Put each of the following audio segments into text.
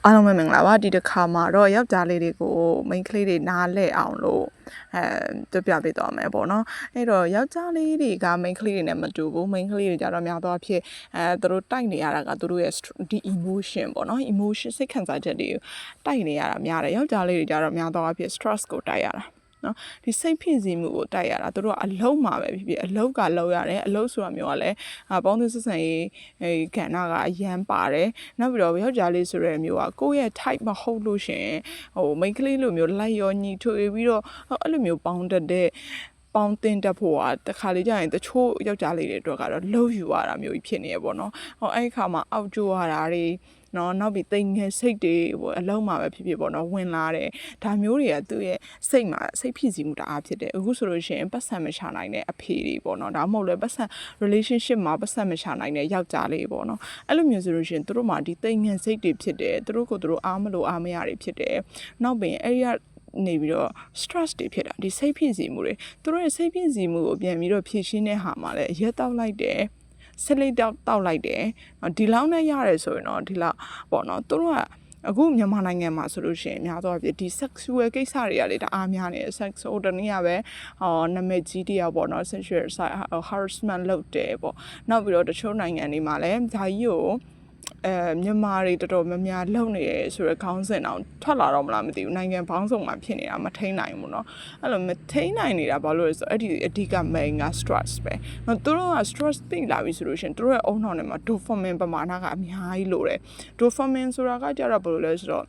အားလုံးပဲမင်္ဂလာပါဒီတစ်ခါမှာတော့ယောက်ျားလေးတွေကို main ကလေးတွေနားလဲအောင်လို့တွပြပေးသွားမယ်ပေါ့နော်အဲ့တော့ယောက်ျားလေးတွေက main ကလေးတွေနဲ့မတူဘူး main ကလေးတွေကြတော့များသောအားဖြင့်သူတို့တိုက်နေရတာကသူတို့ရဲ့ဒီ emotion ပေါ့နော် emotion စိတ်ခံစားချက်တွေကိုတိုက်နေရတာများတယ်ယောက်ျားလေးတွေကြတော့များသောအားဖြင့် stress ကိုတိုက်ရတာနော်ဒီစိတ်ဖိစီးမှုကိုတိုက်ရတာတို့ကအလုံးမှာပဲဖြစ်ဖြစ်အလုံးကလုံးရတယ်အလုံးဆိုတာမျိုးကလည်းပေါင်းသင်းဆက်ဆံရေးကဏ္ဍကအရန်ပါတယ်နောက်ပြီးတော့ယောက်ျားလေးဆိုတဲ့မျိုးကကိုယ့်ရဲ့ type မဟုတ်လို့ရှင်မိန်းကလေးလိုမျိုးလိုက်ရောညီထွေပြီးတော့အဲ့လိုမျိုးပေါင်းတတ်တဲ့ပေါင်းတင်တက်ဖို့ကတခါလေကြာရင်တချို့ယောက်ျားလေးတွေအတွက်ကတော့လှုပ်ယူရတာမျိုးကြီးဖြစ်နေရပေါ့နော်အဲ့ဒီခါမှာအောက်ကျိုးရတာတွေနောက်ပြီးတိမ်ငယ်စိတ်တွေအလုံးမှာပဲဖြစ်ဖြစ်ပေါ့နော်ဝင်လာတယ်ဒါမျိုးတွေကသူ့ရဲ့စိတ်မှာစိတ်ဖိစီးမှုတအားဖြစ်တယ်အခုဆိုလို့ရှိရင်ပတ်စံမချနိုင်တဲ့အဖေတွေပေါ့နော်ဒါမှမဟုတ်လည်းပတ်စံ relationship မှာပတ်စံမချနိုင်တဲ့ယောက်ျားလေးပေါ့နော်အဲ့လိုမျိုးဆိုလို့ရှိရင်သူတို့မှာဒီတိမ်ငယ်စိတ်တွေဖြစ်တယ်သူတို့ကိုသူတို့အားမလို့အားမရတွေဖြစ်တယ်နောက်ပြီးအဲ့ဒီနေပြီးတော့ stress တွေဖြစ်တာဒီစိတ်ဖိစီးမှုတွေသူတို့ရဲ့စိတ်ဖိစီးမှုကိုပြန်ပြီးတော့ဖြည့်ရှင်းတဲ့ဟာမှာလည်းရက်တောက်လိုက်တယ်ဆက်လိုက်တောက်လိုက်တယ်ဒီလောက်နဲ့ရတယ်ဆိုရင်တော့ဒီလောက်ပေါ့နော်သူတို့ကအခုမြန်မာနိုင်ငံမှာဆိုလို့ရှိရင်များသောအားဖြင့်ဒီ sexual ကိစ္စတွေကလေတအားများနေတယ် sex ဟိုတနေ့ကပဲနာမည်ကြီးတရားပေါ့နော် sexual harassment လုပ်တယ်ပေါ့နောက်ပြီးတော့တချို့နိုင်ငံတွေမှာလည်းဒါကြီးကိုမြန်မာတွေတော်တော်များများလုံနေတယ်ဆိုတော့ခေါင်းစဉ်အောင်ထွက်လာတော့မလားမသိဘူးနိုင်ငံပေါင်းစုံမှာဖြစ်နေတာမထိန်နိုင်ဘူးเนาะအဲ့လိုမထိန်နိုင်နေတာဘာလို့လဲဆိုတော့အဲ့ဒီအဓိက main က stress ပဲသူတို့က stress သိလာပြီဆိုလို့ရှင်သူတို့ရဲ့အုံနှောင်းထဲမှာ dopamine ပမာဏကအများကြီးလိုတယ် dopamine ဆိုတာကကြတော့ဘာလို့လဲဆိုတော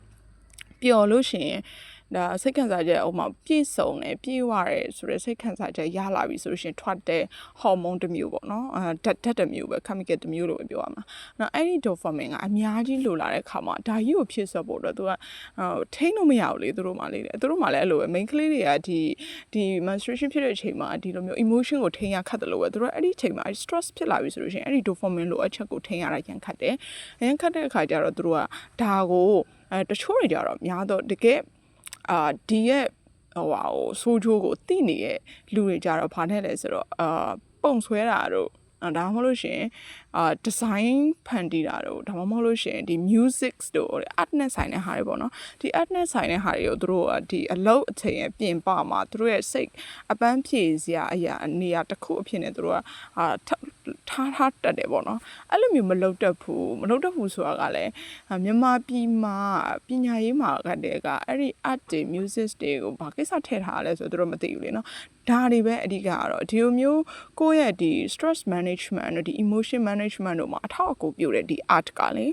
့ပျော်လို့ရှင်ဒါစိတ်ခံစားချက်အုံမှာပြည့်စုံတယ်ပြည့်ဝတယ်ဆိုတဲ့စိတ်ခံစားချက်ရလာပြီဆိုလို့ရှင်ထွက်တဲ့ဟော်မုန်းတစ်မျိုးပေါ့နော်ဓာတ်တစ်မျိုးပဲ chemical တစ်မျိုးလို့ပဲပြောရမှာနော်အဲ့ဒီ dopamine ကအများကြီးလိုလာတဲ့ခါမှာဒါကြီးကိုဖြစ်စေဖို့တော့သူကထိန်းလို့မရဘူးလေသူတို့မှလေသူတို့မှလည်းအဲ့လိုပဲ main ကလေးတွေကဒီ menstruation ဖြစ်တဲ့အချိန်မှာဒီလိုမျိုး emotion ကိုထိန်းရခတ်တယ်လို့ပဲသူတို့အဲ့ဒီအချိန်မှာ stress ဖြစ်လာပြီဆိုလို့ရှင်အဲ့ဒီ dopamine လိုအပ်ချက်ကိုထိန်းရတာရန်ခတ်တယ်ရန်ခတ်တဲ့အခါကျတော့သူတို့ကဒါကိုတချို့တွေကြတော့များတော့တကယ်ဒီရဲ့ဆိုးချိုးကိုသိနေတဲ့လူတွေကြတော့ဘာနဲ့လဲဆိုတော့ပုံဆွဲတာတို့ဒါမှမဟုတ်လို့ရှင်design ဖန်တီးတာတို့ဒါမှမဟုတ်လို့ရှင်ဒီ music တို့ art နဲ့ဆိုင်တဲ့ဟာတွေပေါ့နော်ဒီ art နဲ့ဆိုင်တဲ့ဟာတွေကိုသူတို့ကဒီအလုပ်အချိန်ရဲ့ပြင်ပမှာသူတို့ရဲ့စိတ်အပန်းဖြေစရာအရာနေရာတစ်ခုအဖြစ်နဲ့သူတို့ကထားတတ်တယ်ပေါ့နော်အဲ့လိုမျိုးမလုပ်တတ်ဘူးဆိုတာကလည်းမြန်မာပြည်မှာပညာရေးမှာကတည်းကအဲ့ဒီ art တွေ music တွေကိုဘာကိစ္စထည့်ထားလဲဆိုတော့သူတို့မသိဘူးလေနော်ဒါတွေပဲအဓိကကတော့ဒီလိုမျိုးကိုယ့်ရဲ့ဒီ stress management တို့ဒီ emotion management တို့မှာအထောက်အကူပြုတဲ့ဒီ art ကလေ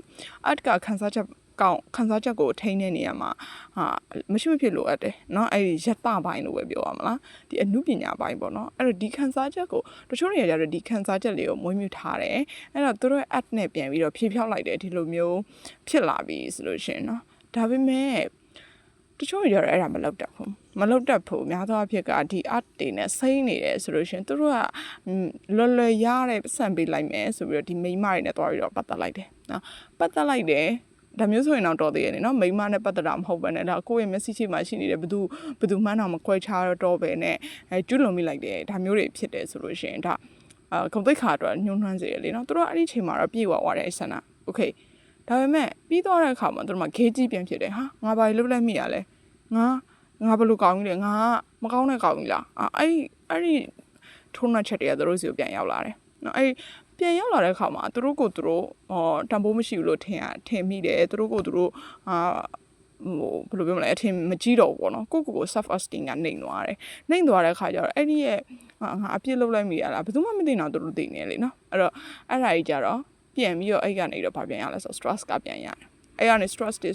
art ကခန်းစားချက်ကိုထိန်းတဲ့နေရာမှာမရှိမဖြစ်လိုအပ်တယ်เนาะအဲ့ဒီရတပိုင်းလို့ပဲပြောရမလားဒီအမှုပညာပိုင်းပေါ့เนาะအဲ့တော့ဒီခန်းစားချက်ကိုတချို့နေရာကျတော့ဒီခန်းစားချက်လေးကိုမွေးမြူထားတယ်အဲ့တော့သူတို့ art နဲ့ပြန်ပြီးတော့ဖြည့်ဖြောက်လိုက်တယ်ဒီလိုမျိုးဖြစ်လာပြီဆိုလို့ရှင်เนาะဒါပေမဲ့တချို့ရအဲ့ဒါမလုပ်တတ်ဘူးများသောအားဖြင့်ကဒီ art တွေနဲ့စိမ့်နေတယ်ဆိုလို့ရှင်သူတို့ကလွယ်ရတဲ့ပတ်စံပေးလိုက်မယ်ဆိုပြီးတော့ဒီမိန်းမတွေနဲ့တွားပြီးတော့ပတ်သက်လိုက်တယ်နော်ပတ်သက်လိုက်တယ်ဒါမျိုးဆိုရင်တော့တော်သေးတယ်နော်မိန်းမနဲ့ပတ်သက်တာမဟုတ်ဘဲနဲ့ဒါကိုယ့်ရဲ့မျက်စိရှိမှရှိနေတဲ့ဘသူမှန်းတော့မခွဲခြားတော့ပဲနဲ့ကျွလွန်မိလိုက်တယ်ဒါမျိုးတွေဖြစ်တယ်ဆိုလို့ရှင်ဒါဂုံတိတ်ခါအတွက်ညှိုးနှွမ်းစေတယ်လေနော်သူတို့အဲ့ဒီအချိန်မှာတော့ပြေဝသွားတယ်ဆန္ဒโอเคဒါပေမဲ့ပြီးသွားတဲ့အခါမှာသူတို့မှဂေးကြီးပြန်ဖြစ်တယ်ဟာငါဘာလို့လုပ်လိုက်မိရလဲငါဘလို့ကောင်းကြီးလဲငါမကောင်းတဲ့ကောင်းကြီးလားအဲ့ဒီထုံးနှက်ချက်တွေကသူတို့စီကိုပြန်ရောက်လာတယ်နော်အဲ့ပြန်ရောက်လာတဲ့အခါမှာသူတို့ကိုသူတို့တန်ဖိုးမရှိဘူးလို့ထင်မိတယ်သူတို့ကိုသူတို့ဘယ်လိုပြောမလဲအထင်မကြီးတော့ဘူးပေါ့နော်ကို self esteem ကနှိမ်သွားတယ်အခါကျတော့အဲ့ဒီရဲ့ငါအပြစ်လုပ်လိုက်မိရလားဘယ်သူမှမသိတော့သူတို့သိနေလေနော်အဲ့တော့အဲ့ဒါကြီးကြတော့ပြန်ပြီးတော့အဲ့ကနေတော့ပြန်ရလဲဆို stress ကပြန်ရတယ်အဲ့ကနေ stress တွ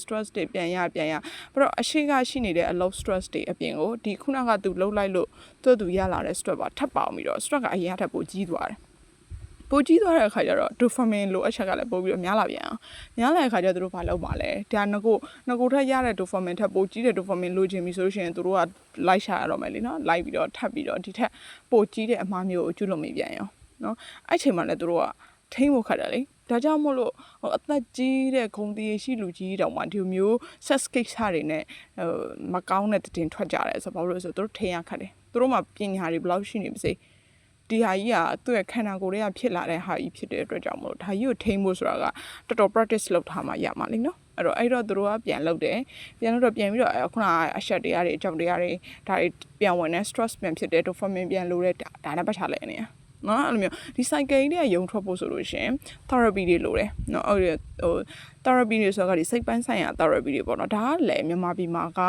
ေပြန်ရပြီးတော့အရှိကရှိနေတဲ့အလုပ် stress တွေအပြင်ကိုဒီခုနကသူလှုပ်လိုက်လို့သူရလာတဲ့ stress ပါထပ်ပေါင်းပြီးတော့ stress ကအရင်ကထပ်ပိုကြီးသွားတယ်ပိုကြီးသွားတဲ့အခါကျတော့ dopamine လိုအပ်ချက်ကလည်းပိုပြီးတော့များလာပြန်အောင်များလာတဲ့အခါကျတော့သူတို့ဘာလုပ်မှာလဲဒါငကိုထက်ရတဲ့ dopamine ထပ်ပိုကြီးတဲ့ dopamine လိုချင်ပြီဆိုလို့ရှိရင်သူတို့ကလိုက်ရှာရတော့မယ်လေနော်လိုက်ပြီးတော့ထပ်ပြီးတော့ဒီထက်ပိုကြီးတဲ့အမှားမျိုးကိုကျွလွန်မိပြန်ရောနော်အဲ့ချိန်မှာလည်းသူတို့ကထိမ့်ဖို့ခက်တယ်လေဒါကြောင့်မို့လို့အသက်ကြီးတဲ့ဂုံတည်ရှိလူကြီးတောင်မှဒီမျိုး sex case တွေနဲ့မကောင်းတဲ့တင်ထွက်ကြတယ်ဆိုတော့ဘာလို့လဲဆိုတော့သူတို့ထိန်းရခတ်တယ်သူတို့မှပညာတွေဘယ်လောက်ရှိနေပါစေဒီ ဒီဟာကြီးကသူ့ရဲ့ခန္ဓာကိုယ်တွေကဖြစ်လာတဲ့ဟာကြီးဖြစ်တဲ့အတွက်ကြောင့်မလို့ဒါကြီးကိုထိန်းဖို့ဆိုတာကတော်တော် practice လုပ်ထားမှရမှာလေနော်အဲ့တော့သူတို့ကပြန်လုပ်တယ်ပြန်လို့တော့ပြန်ပြီးတော့ခုနကအရှက်တရားတွေအကြောက်တရားတွေဒါတွေပြန်ဝင်နေ stress ပြန်ဖြစ်တဲ့ dopamine ပြန်လို့တဲ့ဒါနဲ့ပတ်ချလဲနေရနော်အဲ့လိုမျိုးဒီ cycle တွေကယုံထွက်ဖို့ဆိုလို့ရှင် therapy တွေလိုတယ်နော်ဟို therapy တွေဆိုတာကဒီစိတ်ပိုင်းဆိုင်ရာ therapy တွေပေါ့နော်ဒါကလည်းမြန်မာပြည်မှာက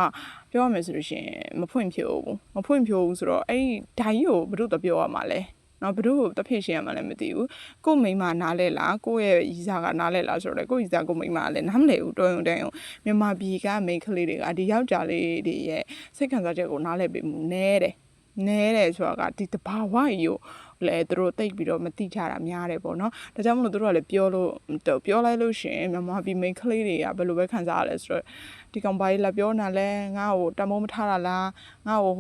ပြောရမယ်ဆိုလို့ရှင်မဖွင့်ဖြိုးဘူးဆိုတော့အဲ့ဒီဓာကြီးကိုဘယ်လိုတပြောရမှာလဲနော်ဘယ်လိုတဖိရှင်ရမှလည်းမသိဘူးကို့မိန်းမနားလဲလားကိုယ့်ရဲ့ရီစာကနားလဲလားဆိုတော့ကိုယ့်ရီစာကိုမိန်းမလည်းနားမလဲဘူးတော်ရုံတန်ရုံမြန်မာပြည်ကမိန်းကလေးတွေကဒီယောက်ျားလေးတွေရဲ့စိတ်ခံစားချက်ကိုနားလဲပေးမှုနဲတယ်ဆိုတာကဒီတဘာဝကြီးကိုလဲသူတို့တိတ်ပြီးတော့မတိကြတာများတယ်ပေါ့နော်ဒါကြောင့်မလို့သူတို့ကလည်းပြောလိုက်လို့ရှင်မြန်မာပြည်မိန်းကလေးတွေကဘယ်လိုပဲခံစားရလဲဆိုတော့ဒီကောင်ဘာကြီးလာပြောနေလဲငါ့ကိုတမိုးမထားတာလားငါ့ကို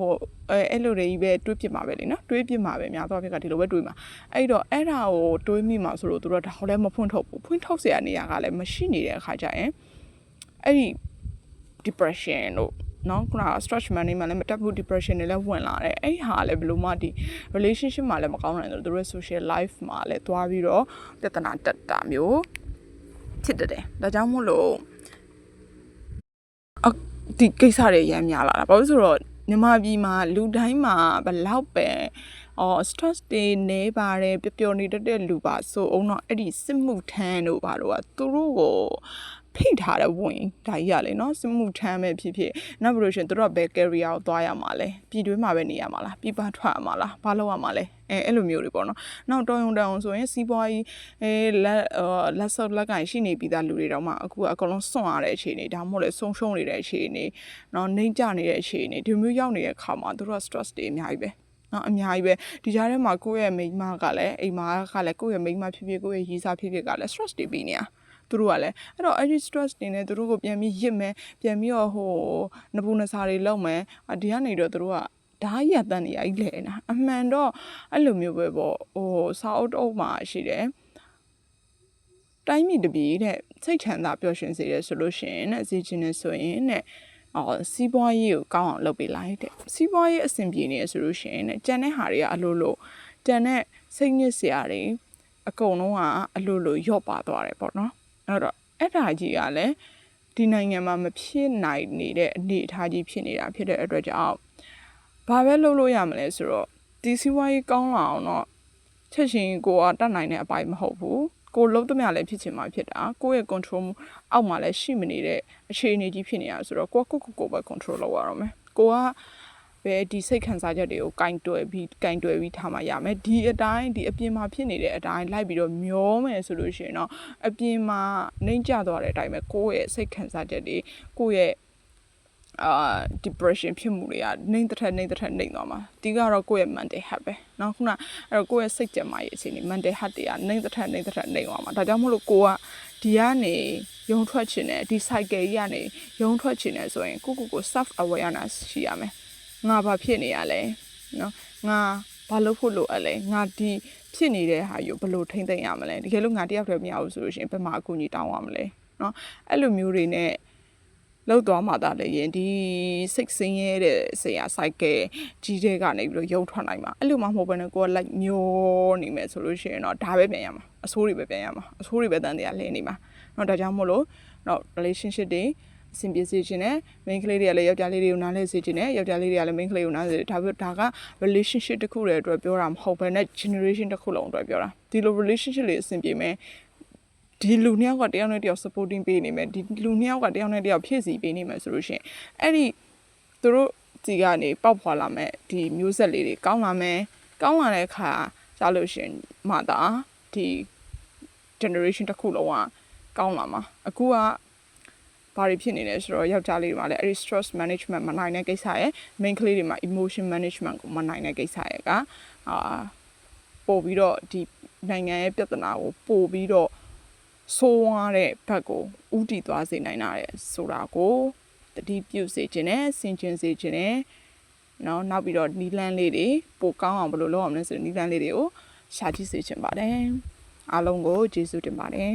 အဲ့လိုတွေကြီးပဲတွေးပြစ်မှာပဲလေနော်တွေးပြစ်မှာပဲများတော့ဖြစ်ကဒီလိုပဲတွေးမှာအဲ့တော့အဲ့ဒါကိုတွေးမိမှာဆိုလို့သူတို့ကဒါလည်းမဖွင့်ထုတ်ဘူးဖွင့်ထုတ်เสียနေရကလည်းမရှိနေတဲ့အခါကျရင်အဲ့ဒီ depression တို့နော်ခုနက stress management လည်းမတက်ဘူး depression တွေလည်းဝင်လာတယ်အဲ့ဟာလည်းဘယ်လိုမှဒီ relationship မှာလည်းမကောင်းနိုင်ဘူးသူတို့ social life မှာလည်းသွားပြီးတော့ပြဿနာတက်တာမျိုးဖြစ်တယ်ဒါကြောင့်မို့လို့ဒီကိစ္စတွေရမ်းများလာတာဘာလို့ဆိုတော့မြန်မာပြည်မှာလူတိုင်းမှာဘလောက်ပဲstress တွေနေပါတယ်ပျော်နေတတ်တဲ့လူပါဆိုအောင်တော့အဲ့ဒီစစ်မှုထမ်းတို့ဘာလို့ကသူတို့ကိုဖိထားတဲ့ဝင်ဒါကြီးရလေနော်စစ်မှုထမ်းပဲဖြစ်နောက်ပြီးလို့ရှင်တို့ကဘယ် career ကိုသွားရမှာလဲပြည်တွင်းမှာပဲနေရမှာလားပြည်ပထွက်ရမှာလားဘာလုပ်ရမှာလဲအဲ့လိုမျိုးတွေပေါ့နော်နောက်တော်ရုံတန်အောင်ဆိုရင်စီးပွားရေးလက်ဆော့လက်ကင်ရှိနေပြီးသားလူတွေတော့မှအခုအကုန်လုံးစွန့်ရတဲ့အခြေအနေဒါမှမဟုတ်လေဆုံးရှုံးနေတဲ့အခြေအနေနော်နှိမ့်ကျနေတဲ့အခြေအနေဒီမျိုးရောက်နေတဲ့ခါမှာတို့က stress တွေအများကြီးပဲနော်အများကြီးပဲဒီကြားထဲမှာကိုယ့်ရဲ့မိန်းမကလည်းအိမ်မှာကလည်းကိုယ့်ရဲ့မိန်းမဖြစ်ကိုယ့်ရဲ့ရီစာဖြစ်ကလည်း stress တွေပြီးနေတာသူတို့ကလည်းအဲ့တော့အဲ့ဒီ stress တွေနဲ့သူတို့ကိုပြန်ပြီးရစ်မယ်ပြန်ပြီးတော့နပူနစာတွေလုပ်မယ်ဒီကနေတော့သူတို့ကဓာတ်ရတန်နေရကြီးလဲနာအမှန်တော့အဲ့လိုမျိုးပဲပေါ့စာအုပ်တုပ်မှာရှိတယ်တိုင်းပြည်တပြည်တဲ့စိတ်ချမ်းသာပျော်ရွှင်စေတယ်ဆိုလို့ရှိရင်နဲ့စီချင်းနေဆိုရင်နဲ့စီးပွားရေးကိုကောင်းအောင်လုပ်ပေးလိုက်တဲ့စီးပွားရေးအဆင်ပြေနေရဆိုလို့ရှိရင်နဲ့ကြံတဲ့ဟာတွေကအလိုလိုကြံတဲ့စိတ်ညစ်စရာတွေအကုန်လုံးကအလိုလိုရော့ပါသွားတယ်ပေါ့နော်အဲ့တော့အဲ့ဒါကြီးကလည်းဒီနိုင်ငံမှာမဖြစ်နိုင်နေတဲ့အနေအထားကြီးဖြစ်နေတာဖြစ်တဲ့အတွက်ကြောင့်ဘာပဲလုပ်လို့ရမလဲဆိုတော့ဒီစီးပွားရေးကောင်းလာအောင်တော့ချက်ချင်းကိုကတတ်နိုင်တဲ့အပိုင်းမဟုတ်ဘူးကိုလုံးသမျှလည်းဖြစ်ချင်မှဖြစ်တာကိုယ့်ရဲ့ control အောက်မှာလည်းရှိမနေတဲ့အခြေအနေကြီးဖြစ်နေတာဆိုတော့ကိုပဲ control လုပ်ရတော့မယ်ကိုကပဲဒီစိတ်ခံစားချက်တွေကိုကင်တွယ်ပြီးထားမှရမယ်ဒီအတိုင်းဒီအပြင်မှာဖြစ်နေတဲ့အတိုင်းလိုက်ပြီးတော့မျောမယ်ဆိုလို့ရှိရင်တော့အပြင်မှာနှိမ့်ကျသွားတဲ့အတိုင်းပဲကိုယ့်ရဲ့စိတ်ခံစားချက်တွေကိုယ့်ရဲ့depression ဖြစ်မှုတွေကနှိမ့်သက်နှိမ့်သွားမှာဒီကတော့ကိုယ့်ရဲ့ mental health ပဲเนาะခုနအဲ့တော့ကိုယ့်ရဲ့စိတ်ကြမ်းမာရေးအခြေအနေ mental health တွေကနှိမ့်သက်နှိမ့်သွားမှာဒါကြောင့်မို့လို့ကိုကဒီကနေရုံထွက်ချင်တယ်ဒီ cycle ကြီးကနေရုံထွက်ချင်တယ်ဆိုရင်ကို self awareness ရှိရမယ်ငါဘာဖြစ်နေရလဲเนาะငါဘာလုပ်ဖို့လိုအပ်လဲငါဒီဖြစ်နေတဲ့ဟာကိုဘယ်လိုထိမ့်သိမ့်ရမလဲတကယ်လို့ငါတယောက်တည်းမရဘူးဆိုလို့ရှိရင်ဘယ်မှာအကူအညီတောင်းရမလဲเนาะအဲ့လိုမျိုးတွေနဲ့လောက်သွားမှသာလေရင်ဒီစိတ်ဆင်းရဲတဲ့ဆရာ cycle ကြီးတဲ့ကနေပြီးတော့ရုပ်ထွက်နိုင်မှာအဲ့လိုမှမဟုတ်ဘဲနဲ့ကိုကလိုက်မျောနေမယ်ဆိုလို့ရှိရင်တော့ဒါပဲပြန်ရမှာအဆိုးတွေပဲပြန်ရမှာအဆိုးတွေပဲတန်တရားလဲနေမှာเนาะဒါကြောင့်မို့လို့เนาะ relationship တွေအဆင်ပြေစေခြင်းနဲ့ main ကလေးတွေကလည်းယောက်ျားလေးတွေကိုနားလဲစေခြင်းနဲ့ယောက်ျားလေးတွေကလည်း main ကလေးကိုနားလဲဒါက relationship တစ်ခုတည်းအတွက်ပြောတာမဟုတ်ဘဲနဲ့ generation တစ်ခုလုံးအတွက်ပြောတာဒီလို relationship လေးအဆင်ပြေမယ်ဒီလူနှစ်ယောက်ကတယောက်နဲ့တယောက် supporting ပေးနေမယ်ဒီလူနှစ်ယောက်ကတယောက်နဲ့တယောက်ဖြည့်ဆည်းပေးနေမယ်ဆိုလို့ရှိရင်အဲ့ဒီသူတို့ဒီကနေပေါက်ဖွာလာမယ်ဒီမျိုးဆက်လေးတွေကောင်းလာမယ်ကောင်းလာတဲ့အခါကြားလို့ရှိရင်မှသာဒီ generation တစ်ခုလုံးကကောင်းလာမှာအခုကဘာတွေဖြစ်နေလဲဆိုတော့ယောက်ျားလေးတွေမှာလည်းအဲ့ဒီ stress management မနိုင်တဲ့ကိစ္စရဲ့ main ကလေးတွေမှာ emotion management ကိုမနိုင်တဲ့ကိစ္စရဲ့ကပို့ပြီးတော့ဒီနိုင်ငံရဲ့ပြဿနာကိုပို့ပြီးတော့ဆိုးဝါးတဲ့ဘက်ကိုဥတီသွားစေနိုင်တာတဲ့ဆိုတာကိုတတိပြုစေခြင်းနဲ့ဆင်ခြင်စေခြင်းနဲ့နောက်ပြီးတော့နီလန်းလေးတွေပိုကောင်းအောင်ဘယ်လိုလုပ်အောင်လဲဆိုတဲ့နီလန်းလေးတွေကိုရှာကြည့်စေချင်ပါတယ်အားလုံးကိုကျေးဇူးတင်ပါတယ်